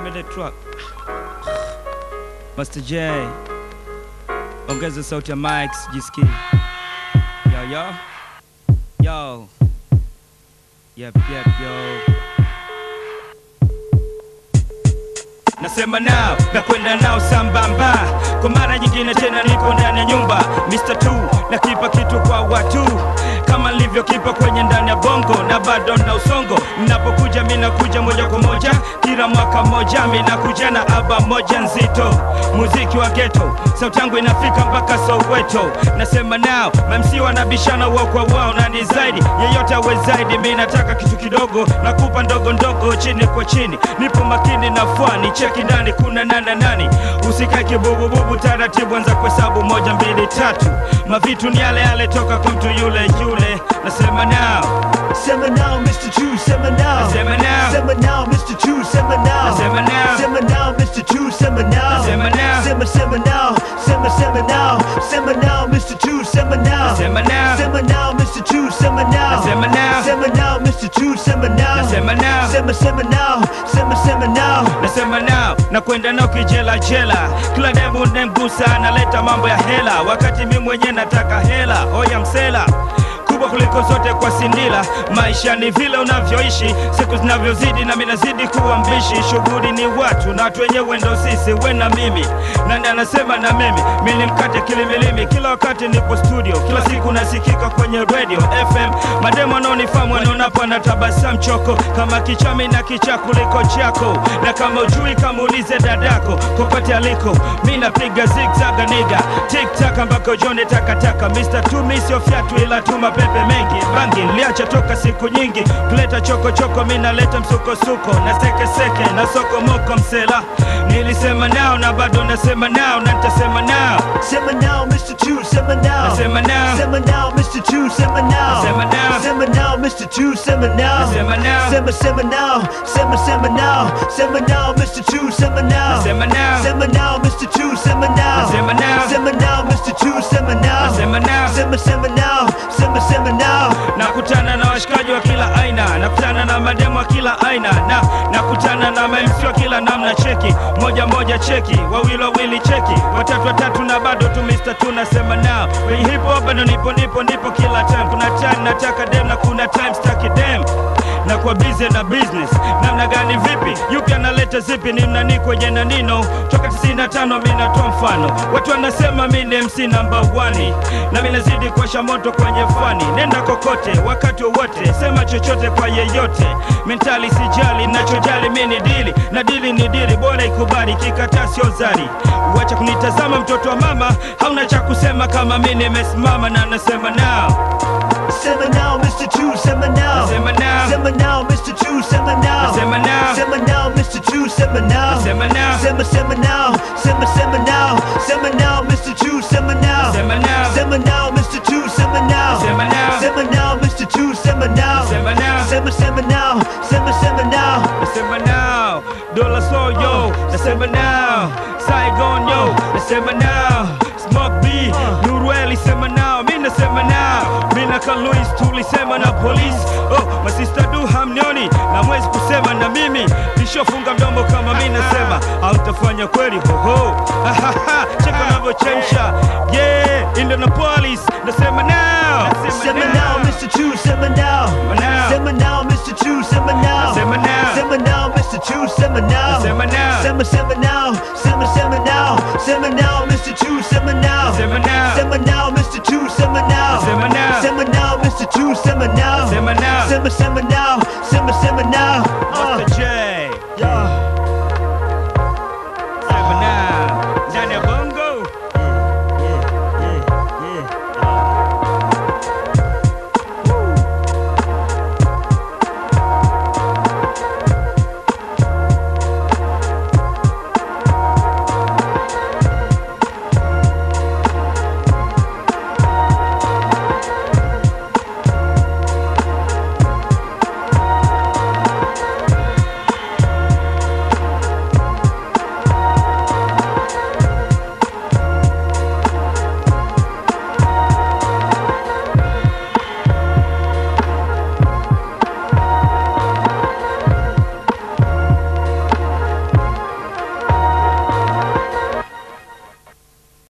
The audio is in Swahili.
Give me the truck. Master J, ongeza sauti ya mic sijisikie. Yo. Yep, yo. Nasema nao, nakwenda nao sambamba. Kwa mara nyingine tena niko ndani ya nyumba Mr. 2, nakipa kitu kwa watu kama nilivyo kipa kwenye ndani ya bongo. Na bado na usongo, ninapokuja mimi nakuja moja kwa moja. Kila mwaka moja mimi nakuja na album moja nzito. Muziki wa ghetto, sauti yangu inafika mpaka Soweto. Nasema nao, MC wanabishana wao kwa wao. Na ni zaidi, yeyote awe zaidi. Mimi nataka kitu kidogo, nakupa ndogo ndogo, chini kwa chini. Nipo makini na fani, cheki ndani kuna nani. Usikae kibubububu, taratibu anza kuhesabu 1, 2, 3. Mavitu ni yale toka kwa mtu yule. Nasema now, sema now Mr. True, sema now. Sema now, sema now Mr. True, sema now. Sema now, sema now Mr. True, sema now. Sema now, sema now, sema now. Sema now Mr. True, sema now. Sema now, sema now Mr. True, sema now. Sema now, sema now Mr. True, sema now. Sema now, sema now, sema now. Nasema nao, nakwenda nao kijela. Kila demu nemgusa analeta mambo ya hela, wakati mimi mwenye nataka hela. Oya msela kubwa kuliko zote kwa sindila. Maisha ni vile unavyoishi, siku zinavyozidi na mimi nazidi kuwa mbishi. Shughuli ni watu na watu wenyewe ndo sisi, we na mimi. Nani anasema na mimi? Mimi ni mkate kilimilimi, kila wakati nipo studio. Kila siku nasikika kwenye radio FM. Mademo wanaonifahamu wanaonapo na tabasamu choko. Kama kichami na kicha kuliko chako. Na kama ujui kamuulize dadako kokote aliko. Mimi napiga zigzag nigga, tic tac ambako jone takataka. Mr. 2 mimi sio fiatu ila tuma pepe mengi. Bangi niliacha toka siku nyingi, kuleta choko mimi naleta msuko na seke na soko moko msela. Nilisema nao na bado nasema nao na nitasema nao. Sema now Mr. True, sema now. Nasema nao, sema now Mr. True, sema now. Sema now, sema now Mr. True, sema now. Sema now, sema now, sema now. Sema now Mr. True, sema now. Sema now, sema now Mr. True, sema now. Sema now, sema now Mr. True, sema now. Sema now, sema now, sema now. Nakutana na washikaji wa kila aina, nakutana na mademo wa kila aina, nakutana na MC wa kila namna. Cheki moja cheki, wawili cheki, watatu na bado tu Mr. 2 nasema nao. Kwenye hip hop bado nipo kila time. Kuna time nataka dem na kuna time staki dem. Na kwa busy na business, namna gani vipi? Yupi analeta zipi? Ni nani kwenye na nino? Toka 95 mimi natoa mfano. Watu wanasema mimi ni MC number 1. Na mimi nazidi kuwasha moto kwenye fani. Nenda kokote, wakati wowote, sema chochote kwa yeyote. Mentali sijali, nachojali mimi ni dili. Na dili ni dili, bora ikubali, kikataa sio zari. Wacha kunitazama mtoto wa mama, hauna cha kusema kama mimi nimesimama na nasema nao. Sema now Mr. True, sema now. Sema now, sema now Mr. True, sema now. Sema now, sema now Mr. True, sema now. Sema now, sema now, sema now. Sema now Mr. True, sema now. Sema now, sema now Mr. True, sema now. Sema now, sema now Mr. True, sema now. Sema now, sema now, sema now. Nasema now, Dola Soul yo. Nasema now, Saigon yo. Nasema now, Smoke B, Nurueli sema now. Mimi nasema now, mimi na Kaluis tulisema na police. Oh, my sister do hamnioni na mwezi kusema na mimi. Nishofunga mdomo kama mimi nasema, hautafanya kweli hoho. Cheka unavyochemsha. Yeah, Indianapolis nasema now. Sema now Mr. True, sema now. Sema now Mr. True, sema now. Sema now, sema now Mr. True, sema now. Sema now, sema now, sema now. Sema now Mr. True, sema now. Sema now, sema now Mr. True, sema now. Sema now, sema now Mr. True, sema now. Sema now, sema now, sema now.